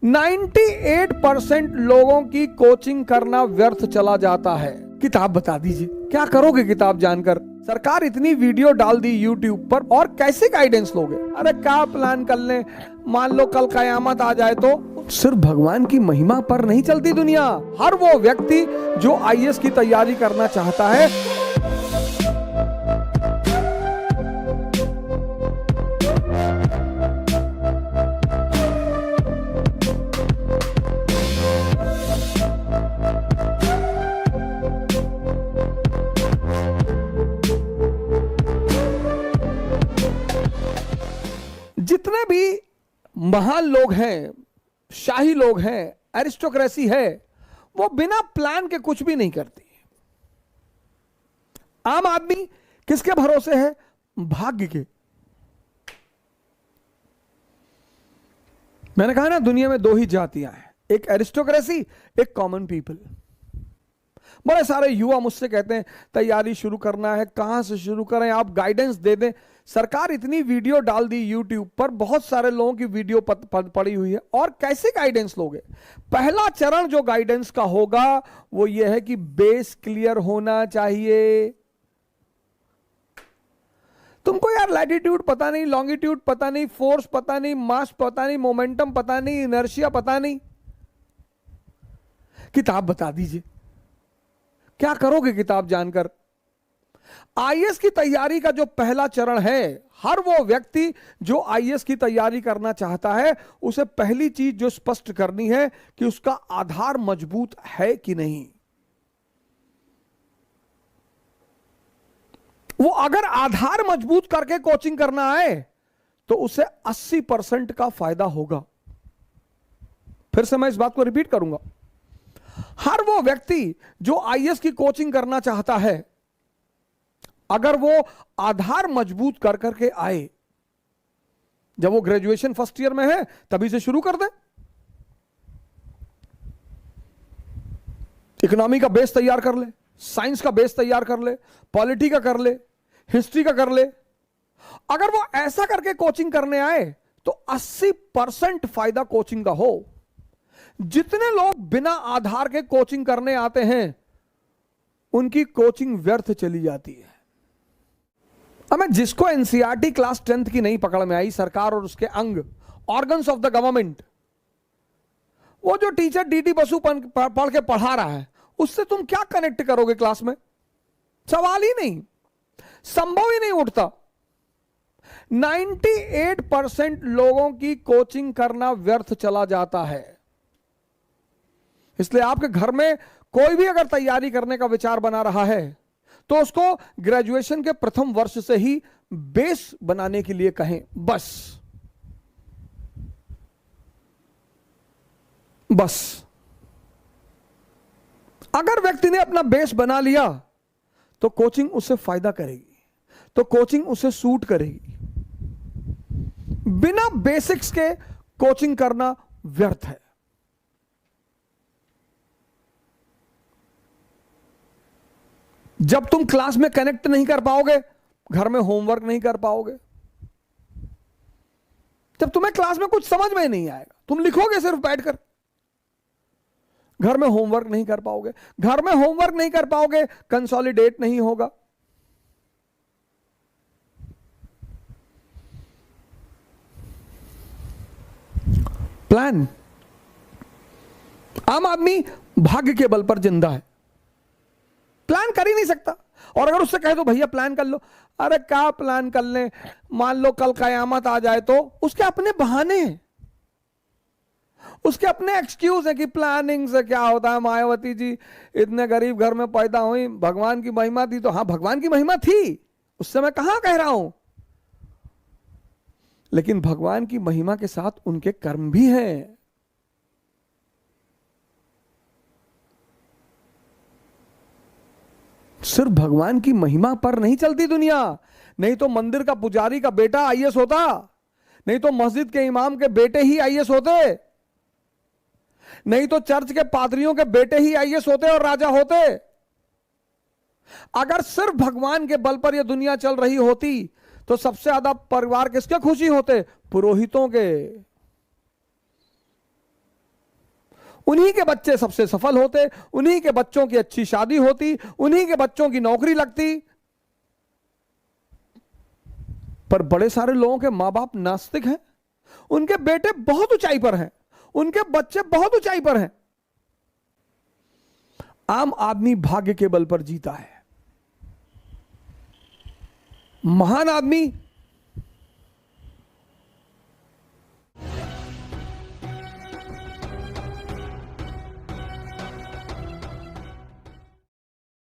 98% लोगों की कोचिंग करना व्यर्थ चला जाता है। किताब बता दीजिए, क्या करोगे किताब जानकर? सरकार इतनी वीडियो डाल दी यूट्यूब पर, और कैसे गाइडेंस लोगे? अरे क्या प्लान कर लें, मान लो कल कयामत आ जाए तो? सिर्फ भगवान की महिमा पर नहीं चलती दुनिया। हर वो व्यक्ति जो आईएएस की तैयारी करना चाहता है, जितने भी महान लोग हैं, शाही लोग हैं, एरिस्टोक्रेसी है, वो बिना प्लान के कुछ भी नहीं करती। आम आदमी किसके भरोसे है? भाग्य के। मैंने कहा ना, दुनिया में दो ही जातियां हैं, एक एरिस्टोक्रेसी, एक कॉमन पीपल। बड़े सारे युवा मुझसे कहते हैं तैयारी शुरू करना है, कहां से शुरू करें, आप गाइडेंस दे दें। सरकार इतनी वीडियो डाल दी यूट्यूब पर, बहुत सारे लोगों की वीडियो पड़ी हुई है, और कैसे गाइडेंस लोगे? पहला चरण जो गाइडेंस का होगा वो ये है कि बेस क्लियर होना चाहिए। तुमको यार लैटिट्यूड पता नहीं, लॉन्गिट्यूड पता नहीं, फोर्स पता नहीं, मास पता नहीं, मोमेंटम पता नहीं, इनर्शिया पता नहीं, किताब बता दीजिए, क्या करोगे किताब जानकर? आईएएस की तैयारी का जो पहला चरण है, हर वो व्यक्ति जो आईएएस की तैयारी करना चाहता है, उसे पहली चीज जो स्पष्ट करनी है कि उसका आधार मजबूत है कि नहीं। वो अगर आधार मजबूत करके कोचिंग करना है तो उसे 80% का फायदा होगा। फिर से मैं इस बात को रिपीट करूंगा, हर वो व्यक्ति जो आईएएस की कोचिंग करना चाहता है, अगर वो आधार मजबूत कर करके आए, जब वो ग्रेजुएशन फर्स्ट ईयर में है तभी से शुरू कर दे, इकोनॉमी का बेस तैयार कर ले, साइंस का बेस तैयार कर ले, पॉलिटी का कर ले, हिस्ट्री का कर ले। अगर वो ऐसा करके कोचिंग करने आए तो 80% फायदा कोचिंग का हो। जितने लोग बिना आधार के कोचिंग करने आते हैं, उनकी कोचिंग व्यर्थ चली जाती है। अब मैं जिसको एनसीईआरटी क्लास 10th की नहीं पकड़ में आई, सरकार और उसके अंग, ऑर्गन्स ऑफ द गवर्नमेंट, वो जो टीचर डीडी बसु पढ़ के पढ़ा रहा है, उससे तुम क्या कनेक्ट करोगे क्लास में? सवाल ही नहीं, संभव ही नहीं उठता। 98% लोगों की कोचिंग करना व्यर्थ चला जाता है। इसलिए आपके घर में कोई भी अगर तैयारी करने का विचार बना रहा है तो उसको ग्रेजुएशन के प्रथम वर्ष से ही बेस बनाने के लिए कहें। बस अगर व्यक्ति ने अपना बेस बना लिया तो कोचिंग उससे फायदा करेगी, तो कोचिंग उसे सूट करेगी। बिना बेसिक्स के कोचिंग करना व्यर्थ है। जब तुम क्लास में कनेक्ट नहीं कर पाओगे, घर में होमवर्क नहीं कर पाओगे। जब तुम्हें क्लास में कुछ समझ में नहीं आएगा, तुम लिखोगे सिर्फ बैठकर, घर में होमवर्क नहीं कर पाओगे। घर में होमवर्क नहीं कर पाओगे, कंसोलिडेट नहीं होगा। प्लान, आम आदमी भाग्य के बल पर जिंदा है, प्लान कर ही नहीं सकता। और अगर उससे कहे तो भैया प्लान कर लो, अरे क्या प्लान कर लें, मान लो कल कयामत आ जाए तो? उसके अपने बहाने हैं, उसके अपने एक्सक्यूज है कि प्लानिंग से क्या होता है, मायावती जी इतने गरीब घर में पैदा हुई, भगवान की महिमा थी। तो हाँ, भगवान की महिमा थी, उससे मैं कहां कह रहा हूं, लेकिन भगवान की महिमा के साथ उनके कर्म भी हैं। सिर्फ भगवान की महिमा पर नहीं चलती दुनिया। नहीं तो मंदिर का पुजारी का बेटा आईएएस होता, नहीं तो मस्जिद के इमाम के बेटे ही आईएएस होते, नहीं तो चर्च के पादरियों के बेटे ही आईएएस होते और राजा होते। अगर सिर्फ भगवान के बल पर यह दुनिया चल रही होती तो सबसे ज्यादा परिवार किसके खुशी होते? पुरोहितों के। उन्हीं के बच्चे सबसे सफल होते, उन्हीं के बच्चों की अच्छी शादी होती, उन्हीं के बच्चों की नौकरी लगती। पर बड़े सारे लोगों के मां बाप नास्तिक हैं, उनके बेटे बहुत ऊंचाई पर हैं, उनके बच्चे बहुत ऊंचाई पर हैं। आम आदमी भाग्य के बल पर जीता है, महान आदमी